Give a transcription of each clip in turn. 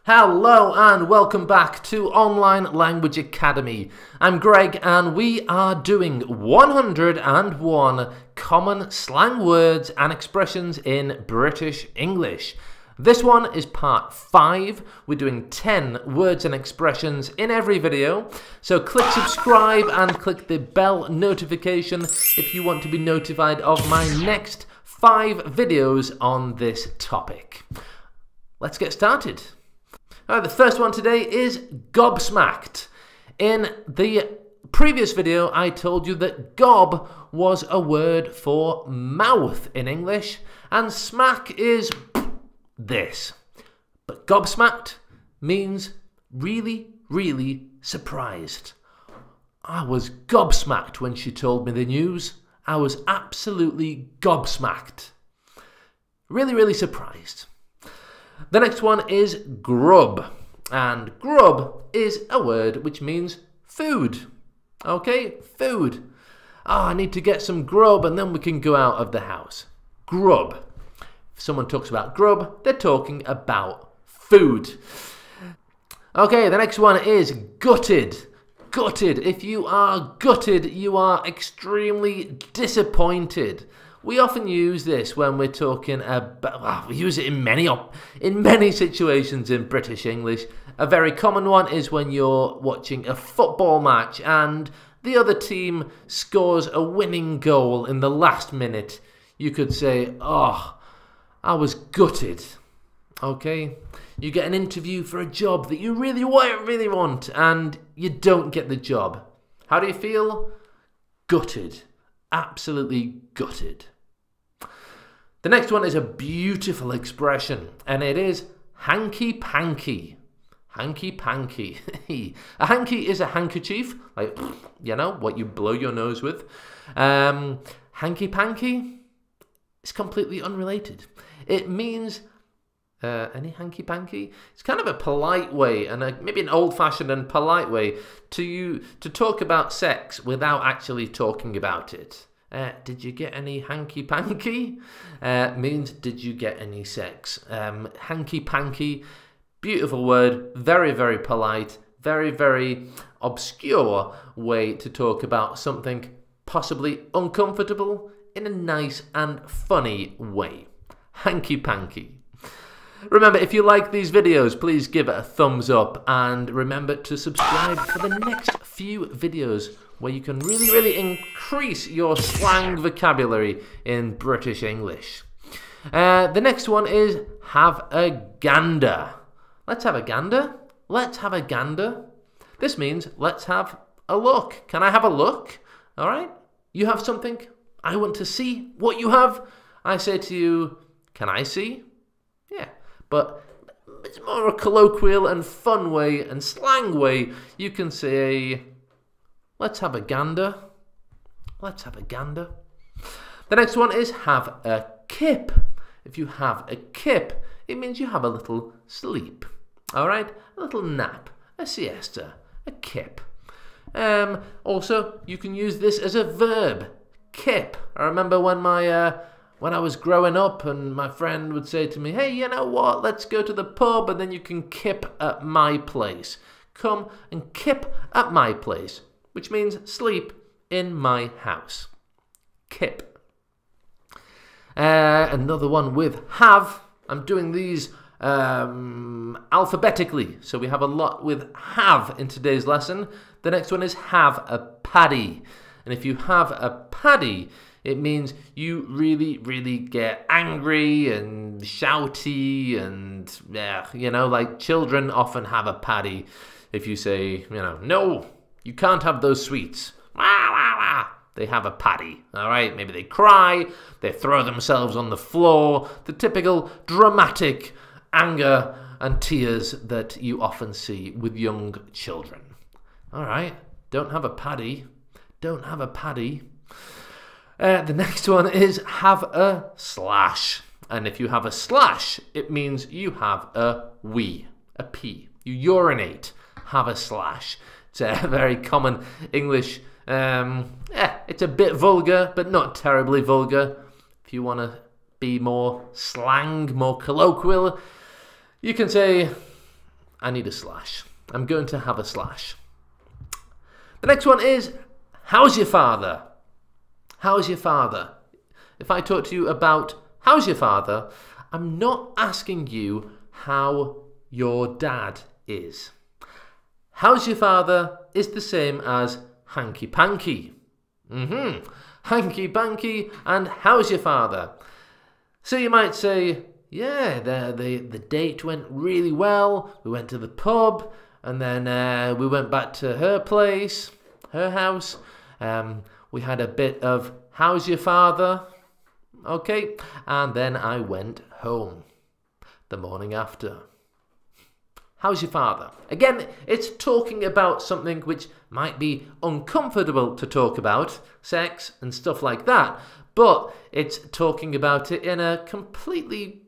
Hello and welcome back to Online Language Academy. I'm Greg and we are doing 101 common slang words and expressions in British English. This one is part 5. We're doing 10 words and expressions in every video. So click subscribe and click the bell notification if you want to be notified of my next 5 videos on this topic. Let's get started. The first one today is gobsmacked. In the previous video, I told you that gob was a word for mouth in English, and smack is this. But gobsmacked means really, really surprised. I was gobsmacked when she told me the news. I was absolutely gobsmacked. Really, really surprised. The next one is grub, and grub is a word which means food. Okay, food. I need to get some grub and then we can go out of the house. Grub. If someone talks about grub, they're talking about food. Okay, the next one is gutted. Gutted. If you are gutted, you are extremely disappointed. We often use this when we're talking about, we use it in many situations in British English. A very common one is when you're watching a football match and the other team scores a winning goal in the last minute. You could say, oh, I was gutted. Okay? You get an interview for a job that you really want and you don't get the job. How do you feel? Gutted. Absolutely gutted. The next one is a beautiful expression, and it is hanky panky. Hanky panky. A hanky is a handkerchief, like, you know, what you blow your nose with. Hanky panky is completely unrelated. It means, any hanky panky? It's kind of a polite way, and maybe an old-fashioned and polite way to talk about sex without actually talking about it. Did you get any hanky panky? Means did you get any sex? Hanky panky, beautiful word, very, very polite, very, very obscure way to talk about something possibly uncomfortable in a nice and funny way. Hanky panky. Remember, if you like these videos, please give it a thumbs up and remember to subscribe for the next few videos where you can really, really increase your slang vocabulary in British English. The next one is have a gander. Let's have a gander. Let's have a gander. This means let's have a look. Can I have a look? All right. You have something. I want to see what you have. I say to you, can I see? Yeah. But it's more a colloquial and fun way and slang way. You can say, let's have a gander. Let's have a gander. The next one is have a kip. If you have a kip, it means you have a little sleep. All right? A little nap, a siesta, a kip. Also, you can use this as a verb. Kip. I remember when I was growing up and my friend would say to me, hey, you know what? Let's go to the pub and then you can kip at my place. Come and kip at my place. Which means sleep in my house. Kip. Another one with have. I'm doing these alphabetically. So we have a lot with have in today's lesson. The next one is have a paddy. And if you have a paddy, it means you really, really get angry and shouty and, you know, like children often have a paddy. If you say, you know, no, you can't have those sweets. They have a paddy, all right? Maybe they cry, they throw themselves on the floor, the typical dramatic anger and tears that you often see with young children. All right, don't have a paddy. Don't have a paddy. The next one is have a slash. And if you have a slash, it means you have a wee, a pee. You urinate, have a slash. It's a very common English, it's a bit vulgar, but not terribly vulgar. If you want to be more slang, more colloquial, you can say, I need a slash. I'm going to have a slash. The next one is, how's your father? How's your father? If I talk to you about how's your father, I'm not asking you how your dad is. How's your father is the same as Hanky Panky. Hanky Panky and how's your father? So you might say, yeah, the date went really well. We went to the pub and then we went back to her place, her house. We had a bit of how's your father? Okay, and then I went home the morning after. How's your father? Again, it's talking about something which might be uncomfortable to talk about, sex and stuff like that, but it's talking about it in a completely,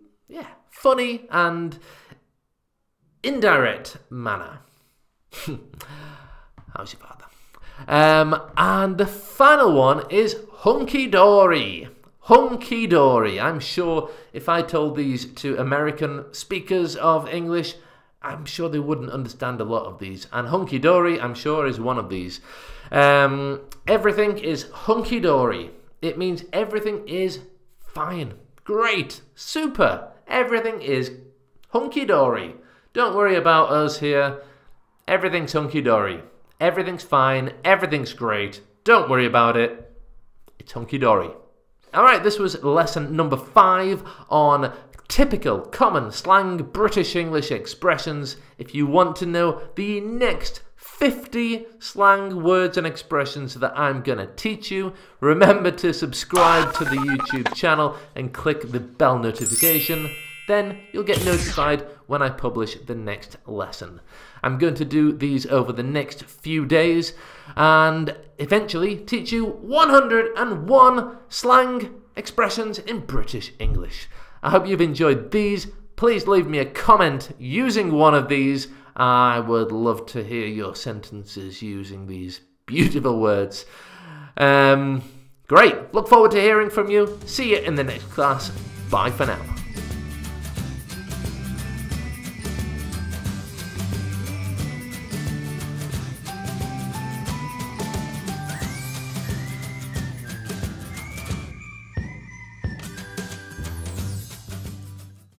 funny and indirect manner. How's your father? And the final one is Hunky Dorey. Hunky Dorey. I'm sure if I told these to American speakers of English, I'm sure they wouldn't understand a lot of these. And Hunky Dorey, I'm sure, is one of these. Everything is hunky dory. It means everything is fine, great, super. Everything is hunky dory. Don't worry about us here. Everything's hunky dory. Everything's fine. Everything's great. Don't worry about it. It's hunky dory. Alright, this was lesson number 5 on typical, common, slang, British English expressions. If you want to know the next 50 slang words and expressions that I'm going to teach you, remember to subscribe to the YouTube channel and click the bell notification. Then you'll get notified when I publish the next lesson. I'm going to do these over the next few days and eventually teach you 101 slang expressions in British English. I hope you've enjoyed these. Please leave me a comment using one of these. I would love to hear your sentences using these beautiful words. Great. Look forward to hearing from you. See you in the next class. Bye for now.